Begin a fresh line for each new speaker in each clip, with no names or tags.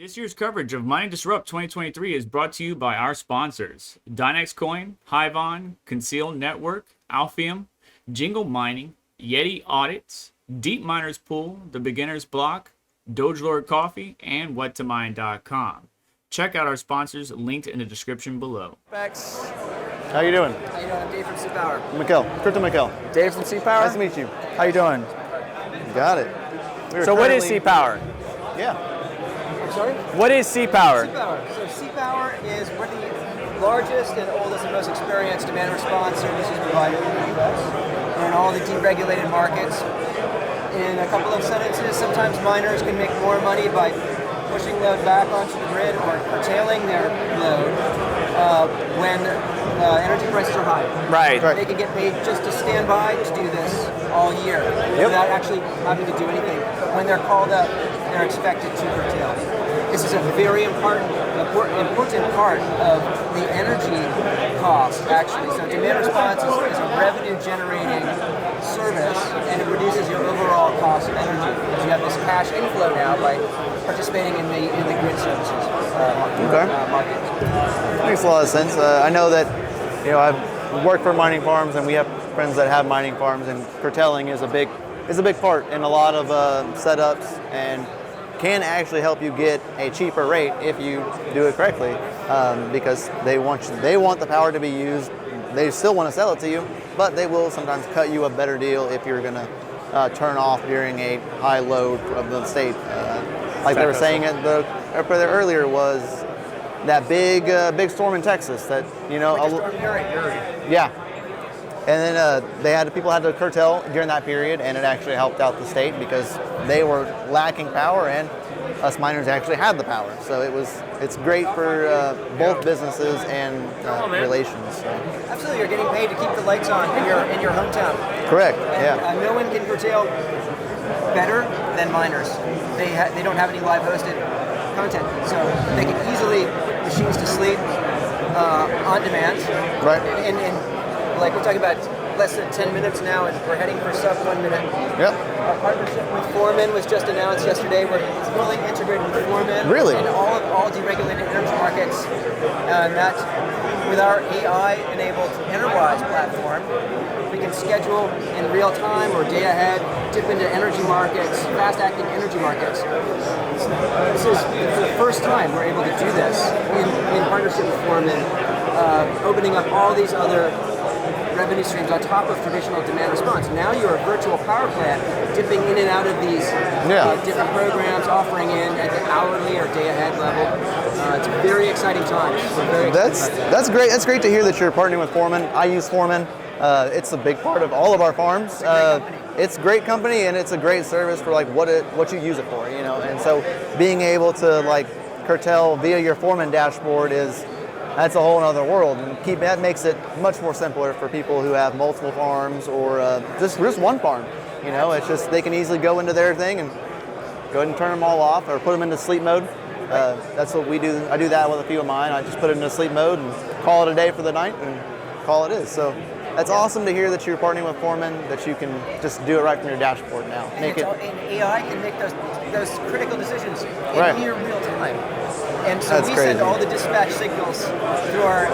This year's coverage of Mining Disrupt 2023 is brought to you by our sponsors, Dynex Coin, Hivon, Conceal Network, Alephium, Jingle Mining, Yeti Audits, Deep Miners Pool, The Beginner's Block, Doge Lord Coffee, and WhatToMine.com. Check out our sponsors linked in the description below.
Thanks.
How you doing?
How you doing? I'm Dave from CPower.
Mikkel, Crypto Mikkel.
Dave from CPower?
Nice to meet you.
How you doing?
Got it.
So what is CPower?
Yeah.
I'm sorry?
What is CPower?
CPower. So CPower is we're the largest and oldest and most experienced demand response services provider in the US and all the deregulated markets. In a couple of sentences, sometimes miners can make more money by pushing load back onto the grid or curtailing their load when energy prices are high.
Right.
They can get paid just to stand by to do this all year without actually having to do anything. But when they're called up, they're expected to curtail. This is a very important part of the energy cost, actually. So demand response is a revenue-generating service, and it reduces your overall cost of energy because you have this cash inflow now by participating in the grid services market.
Makes a lot of sense. I know that I've worked for mining farms, and we have friends that have mining farms, and curtailing is a big part in a lot of setups, and can actually help you get a cheaper rate if you do it correctly, because they want the power to be used. They still want to sell it to you, but they will sometimes cut you a better deal if you're going to turn off during a high load of the state. Like they were saying earlier was that big storm in Texas that yeah. And then people had to curtail during that period, and it actually helped out the state because they were lacking power, and us miners actually had the power. So it's great for both businesses and relations. So.
Absolutely, you're getting paid to keep the lights on in your hometown.
Correct.
And, no one can curtail better than miners. They don't have any live hosted content, so they can easily put machines to sleep on demand.
Right.
And like we're talking about less than 10 minutes now, and we're heading for sub 1 minute.
Yep.
Our partnership with Foreman was just announced yesterday. We're fully integrated with Foreman.
Really?
In all deregulated energy markets. And that, with our AI-enabled enterprise platform, we can schedule in real time or day ahead, dip into energy markets, fast-acting energy markets. This is the first time we're able to do this in partnership with Foreman, opening up all these other revenue streams on top of traditional demand response. Now you're a virtual power plant dipping in and out of these different programs, offering in at the hourly or day ahead level. It's a very exciting time.
That's great. That's great to hear that you're partnering with Foreman. I use Foreman. It's a big part of all of our farms. It's a great company, and it's a great service for what you use it for, And so being able to curtail via your Foreman dashboard that's a whole other world, and that makes it much more simpler for people who have multiple farms or just one farm. It's just they can easily go into their thing and go ahead and turn them all off or put them into sleep mode. That's what we do. I do that with a few of mine. I just put it into sleep mode and call it a day for the night and call it is. So that's awesome to hear that you're partnering with Foreman, that you can just do it right from your dashboard now.
And AI can make those critical decisions in near real time. And so
That's
we
crazy.
send all the dispatch signals through our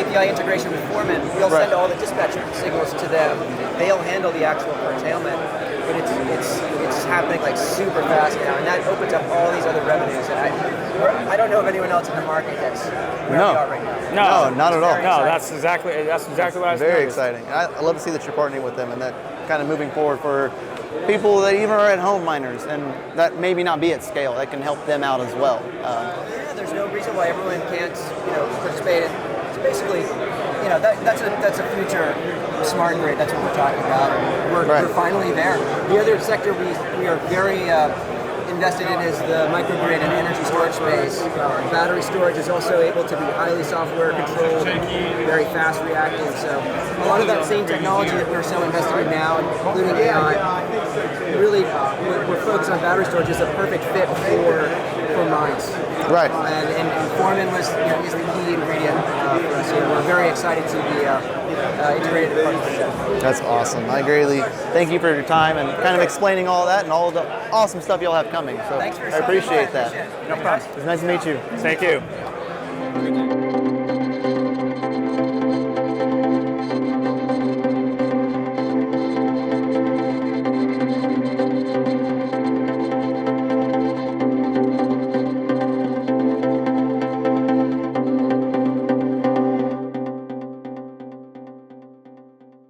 API integration with Foreman. We'll send all the dispatch signals to them. They'll handle the actual curtailment, but it's happening super fast now, and that opens up all these other revenues. And I don't know of anyone else in the market that's where we are right now.
No, not at all.
No, that's exactly what I was
Very
noticed.
exciting. I love to see that you're partnering with them and that kind of moving forward for people that even are at home miners and that maybe not be at scale. That can help them out as well.
There's no reason why everyone can't, participate in. So basically, that's a future smart grid. That's what we're talking about. We're finally there. The other sector we are very invested in is the microgrid and energy storage space. Battery storage is also able to be highly software controlled, very fast reacting. So a lot of that same technology that we're so invested in now, including AI, really we're focused on battery storage is a perfect fit for mines.
Right.
And Foreman is the key ingredient for us here. We're very excited to be integrated partnership.
That's awesome. I greatly thank you for your time and kind of explaining all that and all the awesome stuff y'all have coming. So
Thanks for
I appreciate that.
Appreciate it.
No problem.
It's nice to meet you.
Thank you.